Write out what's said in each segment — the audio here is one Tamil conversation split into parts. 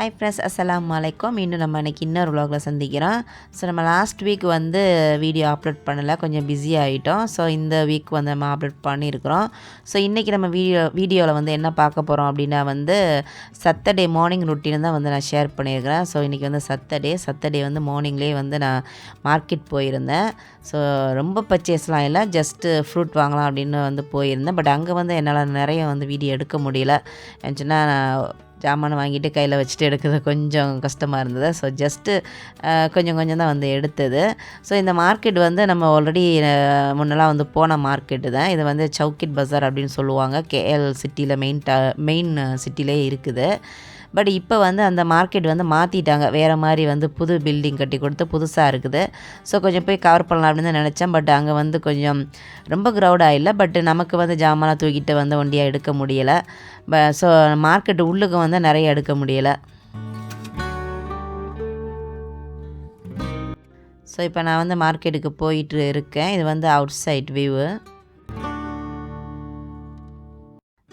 ஹாய் ஃப்ரெண்ட்ஸ், அஸ்ஸலாமு அலைக்கும். இன்னும் நம்ம இன்றைக்கி இன்னொரு விலாகில் சந்திக்கிறோம். ஸோ நம்ம லாஸ்ட் வீக் வந்து வீடியோ அப்லோட் பண்ணலை, கொஞ்சம் பிஸி ஆகிட்டோம். ஸோ இந்த வீக் வந்து நம்ம அப்லோட் பண்ணியிருக்கிறோம். ஸோ இன்றைக்கி நம்ம வீடியோவில் வந்து என்ன பார்க்க போகிறோம் அப்படின்னா வந்து சட்டர்டே மார்னிங் ரொட்டீன் தான் வந்து நான் ஷேர் பண்ணியிருக்கிறேன். ஸோ இன்றைக்கி வந்து சட்டர்டே வந்து மார்னிங்லேயே வந்து நான் மார்க்கெட் போயிருந்தேன். ஸோ ரொம்ப பர்ச்சேஸ்லாம் இல்லை, ஜஸ்ட்டு ஃப்ரூட் வாங்கலாம் அப்படின்னு வந்து போயிருந்தேன். பட் அங்கே வந்து என்னால் நிறைய வந்து வீடியோ எடுக்க முடியல. ஏன்னா ஜாமான் வாங்கிட்டு கையில் வச்சுட்டு எடுக்கிறது கொஞ்சம் கஷ்டமாக இருந்தது. ஸோ ஜஸ்ட்டு கொஞ்சம் தான் வந்து எடுத்தது. ஸோ இந்த மார்க்கெட் வந்து நம்ம ஆல்ரெடி முன்னெல்லாம் வந்து போன மார்க்கெட்டு தான். இது வந்து சவுக்கிட் பஸார் அப்படின்னு சொல்லுவாங்க. கேஎல் சிட்டியில் மெயின் சிட்டிலே இருக்குது. பட் இப்போ வந்து அந்த மார்க்கெட் வந்து மாற்றிட்டாங்க, வேறு மாதிரி வந்து புது பில்டிங் கட்டி கொடுத்து புதுசாக இருக்குது. ஸோ கொஞ்சம் போய் கவர் பண்ணலாம் அப்படின்னு தான் நினச்சேன். பட் அங்கே வந்து கொஞ்சம் ரொம்ப க்ரௌடாக இல்லை. பட் நமக்கு வந்து ஜாமான் தூக்கிட்டு வந்து வண்டியாக எடுக்க முடியலை. ஸோ மார்க்கெட்டு உள்ளுக்கு வந்து நிறைய எடுக்க முடியலை. ஸோ இப்போ நான் வந்து மார்க்கெட்டுக்கு போயிட்டு இருக்கேன். இது வந்து அவுட் சைட் வியூவு.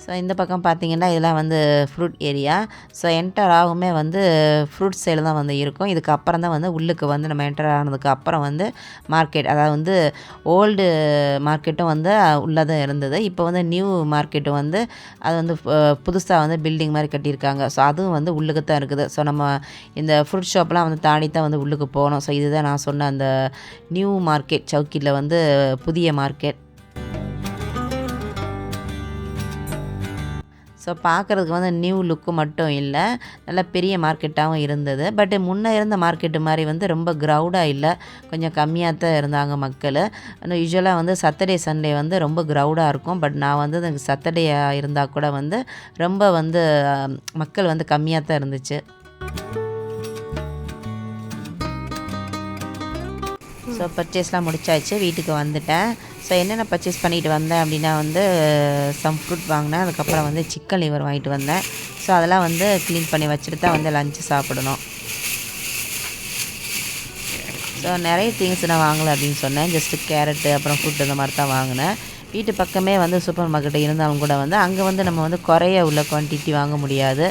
ஸோ இந்த பக்கம் பார்த்திங்கன்னா இதெல்லாம் வந்து ஃப்ரூட் ஏரியா. ஸோ என்டர் ஆகுமே வந்து ஃப்ரூட் சைடு தான் வந்து இருக்கும். இதுக்கப்புறம் தான் வந்து உள்ளுக்கு வந்து நம்ம என்டர் ஆனதுக்கு அப்புறம் வந்து மார்க்கெட், அதாவது வந்து ஓல்டு மார்க்கெட்டும் வந்து உள்ளே தான் இருந்தது. இப்போ வந்து நியூ மார்க்கெட்டும் வந்து அது வந்து புதுசாக வந்து பில்டிங் மாதிரி கட்டியிருக்காங்க. ஸோ அதுவும் வந்து உள்ளுக்கு தான் இருக்குது. ஸோ நம்ம இந்த ஃப்ரூட் ஷாப்லாம் வந்து தாண்டி தான் வந்து உள்ளுக்கு போகணும். ஸோ இதுதான் நான் சொன்ன அந்த நியூ மார்க்கெட், சவுக்கியில் வந்து புதிய மார்க்கெட். ஸோ பார்க்குறதுக்கு வந்து நியூ லுக்கு மட்டும் இல்லை, நல்ல பெரிய மார்க்கெட்டாகவும் இருந்தது. பட் முன்னே இருந்த மார்க்கெட்டு மாதிரி வந்து ரொம்ப க்ரௌடாக இல்லை, கொஞ்சம் கம்மியாக தான் இருந்தாங்க மக்கள். ஆனால் யூஸ்வலாக வந்து சாட்டர்டே சண்டே வந்து ரொம்ப க்ரௌடாக இருக்கும். பட் நான் வந்து எனக்கு சாட்டர்டே இருந்தால் கூட வந்து ரொம்ப வந்து மக்கள் வந்து கம்மியாக தான் இருந்துச்சு. ஸோ பர்ச்சேஸ்லாம் முடிச்சாச்சு, வீட்டுக்கு வந்துட்டேன். ஸோ என்னென்ன பர்ச்சேஸ் பண்ணிட்டு வந்தேன் அப்படின்னா வந்து சம் ஃப்ரூட் வாங்கினேன். அதுக்கப்புறம் வந்து சிக்கன் லிவர் வாங்கிட்டு வந்தேன். ஸோ அதெல்லாம் வந்து க்ளீன் பண்ணி வச்சுட்டு தான் வந்து லஞ்சு சாப்பிடணும். ஸோ நிறைய திங்ஸ் நான் வாங்கலை அப்படின்னு சொன்னேன். ஜஸ்ட்டு கேரட்டு அப்புறம் ஃப்ரூட் இந்த மாதிரி தான் வாங்கினேன். வீட்டு பக்கமே வந்து சூப்பர் மார்க்கெட்டு இருந்தாலும் கூட வந்து அங்கே வந்து நம்ம வந்து குறைய உள்ள குவான்டிட்டி வாங்க முடியாது.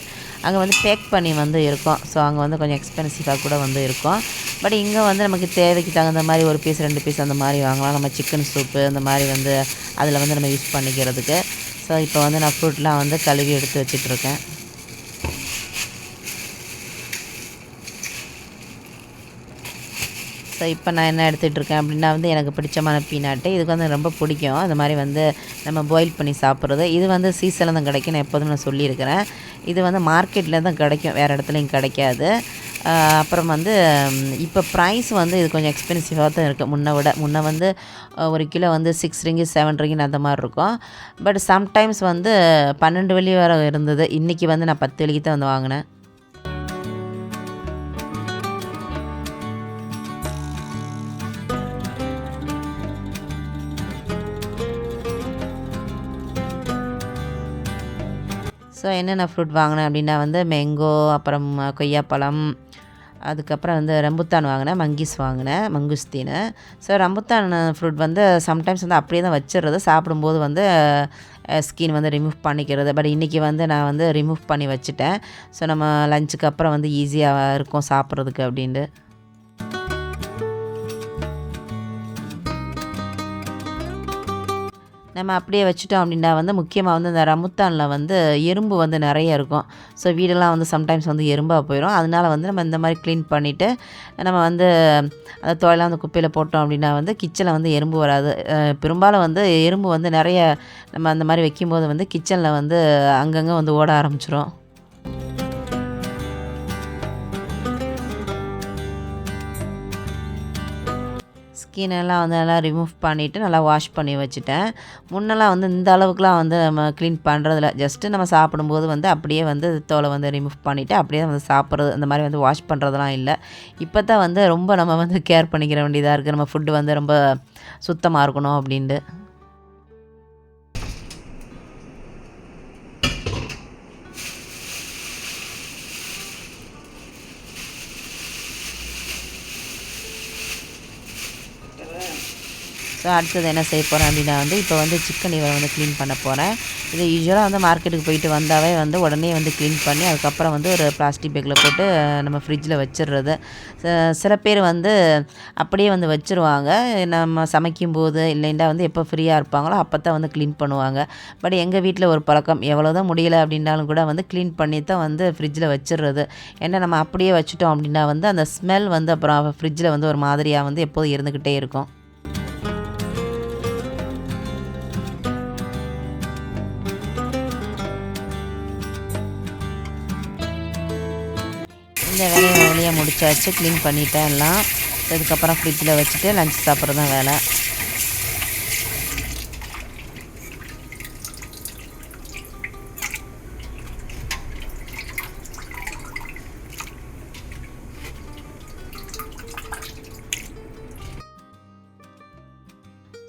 அங்கே வந்து பேக் பண்ணி வந்து இருக்கும். ஸோ அங்கே வந்து கொஞ்சம் எக்ஸ்பென்சிவாக கூட வந்து இருக்கும். பட் இங்கே வந்து நமக்கு தேவைக்கு தகுந்த மாதிரி ஒரு பீஸ் 2 பீஸ் அந்த மாதிரி வாங்கலாம். நம்ம சிக்கன் சூப்பு அந்த மாதிரி வந்து அதில் வந்து நம்ம யூஸ் பண்ணிக்கிறதுக்கு. ஸோ இப்போ வந்து நான் ஃப்ரூட்லாம் வந்து கழுவி எடுத்து வச்சிட்ருக்கேன். ஸோ இப்போ நான் என்ன எடுத்துகிட்ருக்கேன் அப்படின்னா வந்து எனக்கு பிடிச்சமான பீனாட்டு. இதுக்கு வந்து ரொம்ப பிடிக்கும் அந்த மாதிரி வந்து நம்ம பாயில் பண்ணி சாப்பிட்றது. இது வந்து சீசனில் தான் கிடைக்கும், நான் எப்போதும் நான் சொல்லியிருக்கிறேன். இது வந்து மார்க்கெட்டில் தான் கிடைக்கும், வேறு இடத்துலையும் கிடைக்காது. அப்புறம் வந்து இப்போ ப்ரைஸ் வந்து இது கொஞ்சம் எக்ஸ்பென்சிவாக தான் இருக்குது முன்ன வந்து ஒரு கிலோ வந்து 6 ரிங்கிட் 7 ரிங்கிட் அந்த மாதிரி இருக்கும். பட் சம்டைம்ஸ் வந்து 12 வெள்ளி வரை இருந்தது. இன்றைக்கி வந்து நான் 10 வெள்ளிக்கு தான் வந்து வாங்கினேன். ஸோ என்னென்ன ஃப்ரூட் வாங்கினேன் அப்படின்னா வந்து மேங்கோ, அப்புறம் கொய்யாப்பழம், அதுக்கப்புறம் வந்து ரம்புத்தான் வாங்கினேன், மங்குஸ்தீனு. ஸோ ரம்புத்தான் ஃப்ரூட் வந்து சம்டைம்ஸ் வந்து அப்படியே தான் வச்சிடுறது, சாப்பிடும்போது வந்து ஸ்கின் வந்து ரிமூவ் பண்ணிக்கிறது. பட் இன்றைக்கி வந்து நான் வந்து ரிமூவ் பண்ணி வச்சுட்டேன். ஸோ நம்ம லஞ்சுக்கு அப்புறம் வந்து ஈஸியாக இருக்கும் சாப்பிட்றதுக்கு அப்படின்ட்டு. நம்ம அப்படியே வச்சுட்டோம் அப்படின்னா வந்து முக்கியமாக வந்து இந்த ரமுத்தானில் வந்து எறும்பு வந்து நிறைய இருக்கும். ஸோ வீடெல்லாம் வந்து சம்டைம்ஸ் வந்து எறும்பாக போயிடும். அதனால வந்து நம்ம இந்த மாதிரி க்ளீன் பண்ணிவிட்டு நம்ம வந்து அந்த தோயெல்லாம் வந்து குப்பையில் போட்டோம் அப்படின்னா வந்து கிச்சனில் வந்து எறும்பு வராது. பெரும்பாலும் வந்து எறும்பு வந்து நிறைய நம்ம அந்த மாதிரி வைக்கும்போது வந்து கிச்சனில் வந்து அங்கங்கே வந்து ஓட ஆரம்பிச்சிரும். ஸ்கின்னெல்லாம் வந்து நல்லா ரிமூவ் பண்ணிவிட்டு நல்லா வாஷ் பண்ணி வச்சுட்டேன். முன்னெல்லாம் வந்து இந்த அளவுக்குலாம் வந்து நம்ம க்ளீன் பண்ணுறதில்ல. ஜஸ்ட்டு நம்ம சாப்பிடும்போது வந்து அப்படியே வந்து தோலை வந்து ரிமூவ் பண்ணிவிட்டு அப்படியே வந்து சாப்பிட்றது, அந்த மாதிரி வந்து வாஷ் பண்ணுறதுலாம் இல்லை. இப்போ தான் வந்து ரொம்ப நம்ம வந்து கேர் பண்ணிக்கிற வேண்டியதாக இருக்குது. நம்ம ஃபுட்டு வந்து ரொம்ப சுத்தமாக இருக்கணும் அப்படின்ட்டு. ஸோ அடுத்தது என்ன செய்ய போகிறேன் அப்படின்னா வந்து இப்போ வந்து சிக்கன் லிவர் வந்து க்ளீன் பண்ண போகிறேன். இது யூசுவலாக வந்து மார்க்கெட்டுக்கு போயிட்டு வந்தாவே வந்து உடனே வந்து க்ளீன் பண்ணி அதுக்கப்புறம் வந்து ஒரு பிளாஸ்டிக் பேக்கில் போட்டு நம்ம ஃப்ரிட்ஜில் வச்சிடுறது. சில பேர் வந்து அப்படியே வந்து வச்சுருவாங்க. நம்ம சமைக்கும்போது இல்லைன்னா வந்து எப்போ ஃப்ரீயாக இருப்பாங்களோ அப்போ தான் வந்து க்ளீன் பண்ணுவாங்க. பட் எங்கள் வீட்டில் ஒரு பழக்கம், எவ்வளோ தான் முடியலை அப்படின்னாலும் கூட வந்து க்ளீன் பண்ணி தான் வந்து ஃப்ரிட்ஜில் வச்சிடுறது. ஏன்னா நம்ம அப்படியே வச்சுட்டோம் அப்படின்னா வந்து அந்த ஸ்மெல் வந்து அப்புறம் ஃப்ரிட்ஜில் வந்து ஒரு மாதிரியாக வந்து எப்போதும் இருந்துக்கிட்டே இருக்கும். இந்த வேலையை ஒரு வழியாக முடிச்சாச்சு. க்ளீன் பண்ணிட்டேன் எல்லாம். அதுக்கப்புறம் ஃப்ரிட்ஜில் வச்சுட்டு லஞ்ச் சாப்பிட்றது தான் வேலை.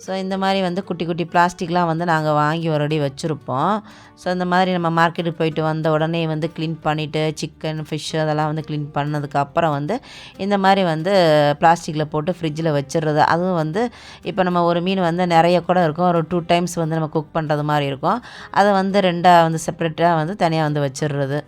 ஸோ இந்த மாதிரி வந்து குட்டி குட்டி பிளாஸ்டிக்லாம் வந்து நாங்கள் வாங்கி ஒருபடி வச்சுருப்போம். ஸோ இந்த மாதிரி நம்ம மார்க்கெட்டுக்கு போயிட்டு வந்த உடனே வந்து க்ளீன் பண்ணிவிட்டு சிக்கன், ஃபிஷ் அதெல்லாம் வந்து க்ளீன் பண்ணதுக்கப்புறம் வந்து இந்த மாதிரி வந்து பிளாஸ்டிக்கில் போட்டு ஃப்ரிட்ஜில் வச்சிடுறது. அதுவும் வந்து இப்போ நம்ம ஒரு மீன் வந்து நிறைய கூட இருக்கும். ஒரு 2 டைம்ஸ் வந்து நம்ம குக் பண்ணுறது மாதிரி இருக்கும். அதை வந்து 2ஆக வந்து செப்பரேட்டாக வந்து தனியாக வந்து வச்சிடுறது.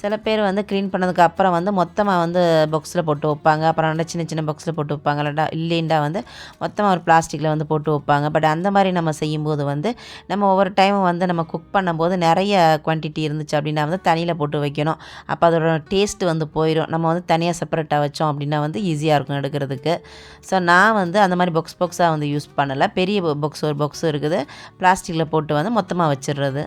சில பேர் வந்து க்ளீன் பண்ணதுக்கு அப்புறம் வந்து மொத்தமாக வந்து பாக்ஸில் போட்டு வைப்பாங்க. அப்புறம் வந்து சின்ன சின்ன பாக்ஸில் போட்டு வைப்பாங்க. இல்லைண்டா வந்து மொத்தமாக ஒரு பிளாஸ்டிக்கில் வந்து போட்டு வைப்பாங்க. பட் அந்த மாதிரி நம்ம செய்யும்போது வந்து நம்ம ஒவ்வொரு டைமும் வந்து நம்ம குக் பண்ணும்போது நிறைய குவான்டிட்டி இருந்துச்சு அப்படின்னா வந்து தனியில் போட்டு வைக்கணும். அப்போ அதோட டேஸ்ட்டு வந்து போயிடும். நம்ம வந்து தனியாக செப்பரேட்டாக வச்சோம் அப்படின்னா வந்து ஈஸியாக இருக்கும் எடுக்கிறதுக்கு. ஸோ நான் வந்து அந்த மாதிரி பாக்ஸாக வந்து யூஸ் பண்ணலை. பெரிய ஒரு பாக்ஸ் இருக்குது. பிளாஸ்டிக்கில் போட்டு வந்து மொத்தமாக வச்சிடுறது.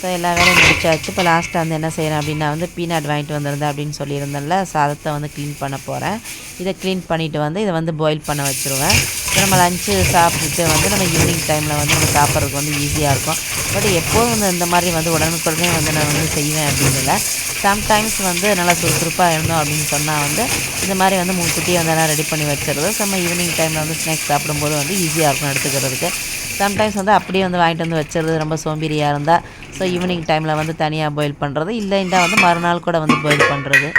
ஸோ எல்லா வேலையும் முடிச்சாச்சு. இப்போ லாஸ்ட்டாக வந்து என்ன செய்கிறேன் அப்படின்னா வந்து பீனட் வாங்கிட்டு வந்திருந்தேன் அப்படின்னு சொல்லியிருந்தேன்ல. சாதத்தை வந்து க்ளீன் பண்ண போகிறேன். இதை க்ளீன் பண்ணிவிட்டு வந்து இதை வந்து பாயில் பண்ண வச்சுருவேன். இப்போ நம்ம லஞ்சு சாப்பிட்டுட்டு வந்து நம்ம ஈவினிங் டைமில் வந்து நம்ம சாப்பிட்றதுக்கு வந்து ஈஸியாக இருக்கும். பட் எப்போதும் வந்து இந்த மாதிரி வந்து உடனுக்குடனே வந்து நான் வந்து செய்வேன் அப்படின்னு இல்லை. சம்டைம்ஸ் வந்து நல்லா சுறுசுறுப்பாக இருந்தோம் அப்படின்னு சொன்னால் வந்து இந்த மாதிரி வந்து முன்கூட்டியே வந்து எல்லாம் ரெடி பண்ணி வச்சுருது. ஸோ நம்ம ஈவினிங் டைமில் வந்து ஸ்நாக்ஸ் சாப்பிடும்போது வந்து ஈஸியாக இருக்கும் எடுத்துக்கிறதுக்கு. சம்டைம்ஸ் வந்து அப்படியே வந்து வாங்கிட்டு வந்து வச்சுருது ரொம்ப சோம்பேறியாக இருந்தால். ஸோ ஈவினிங் டைமில் வந்து தனியாக பாயில் பண்ணுறது, இல்லைன்னா வந்து மறுநாள் கூட வந்து பாயில் பண்ணுறது.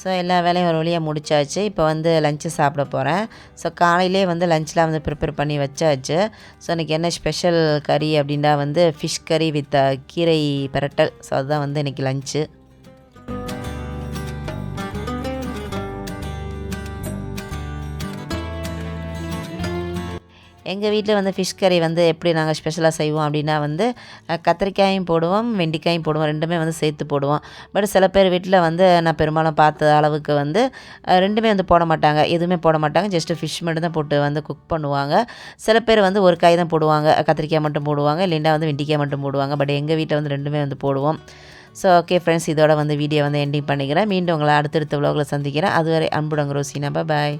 ஸோ எல்லா வேலையும் ஒரு வழியாக முடிச்சாச்சு. இப்போ வந்து லஞ்சு சாப்பிட போகிறேன். ஸோ காலையிலே வந்து லஞ்ச்லாம் வந்து ப்ரிப்பேர் பண்ணி வச்சாச்சு. ஸோ இன்றைக்கி என்ன ஸ்பெஷல் கறி அப்படின்னா வந்து ஃபிஷ் கறி வித் கீரை பிரட்டல். ஸோ அதுதான் வந்து இன்றைக்கி லஞ்சு. எங்கள் வீட்டில் வந்து ஃபிஷ் கறி வந்து எப்படி நாங்கள் ஸ்பெஷலாக செய்வோம் அப்படின்னா வந்து கத்திரிக்காயும் போடுவோம், வெண்டைக்காயும் போடுவோம். 2மே வந்து சேர்த்து போடுவோம். பட் சில பேர் வீட்டில் வந்து நான் பெரும்பாலும் பார்த்த அளவுக்கு வந்து 2மே வந்து போட மாட்டாங்க. எதுவுமே போட மாட்டாங்க. ஜஸ்ட்டு ஃபிஷ் மட்டும் தான் போட்டு வந்து குக் பண்ணுவாங்க. சில பேர் வந்து ஒரு காய் தான் போடுவாங்க. கத்திரிக்காய் மட்டும் போடுவாங்க. இல்லைன்னா வந்து வெண்டைக்காய் மட்டும் போடுவாங்க. பட் எங்கள் வீட்டில் வந்து 2மே வந்து போடுவோம். ஸோ ஓகே ஃப்ரெண்ட்ஸ், இதோட வந்து வீடியோ வந்து எண்டிங் பண்ணிக்கிறேன். மீண்டும் உங்களை அடுத்தடுத்த விலாகில் சந்திக்கிறேன். அதுவரை அன்புடன் ரோசினா. பாய்.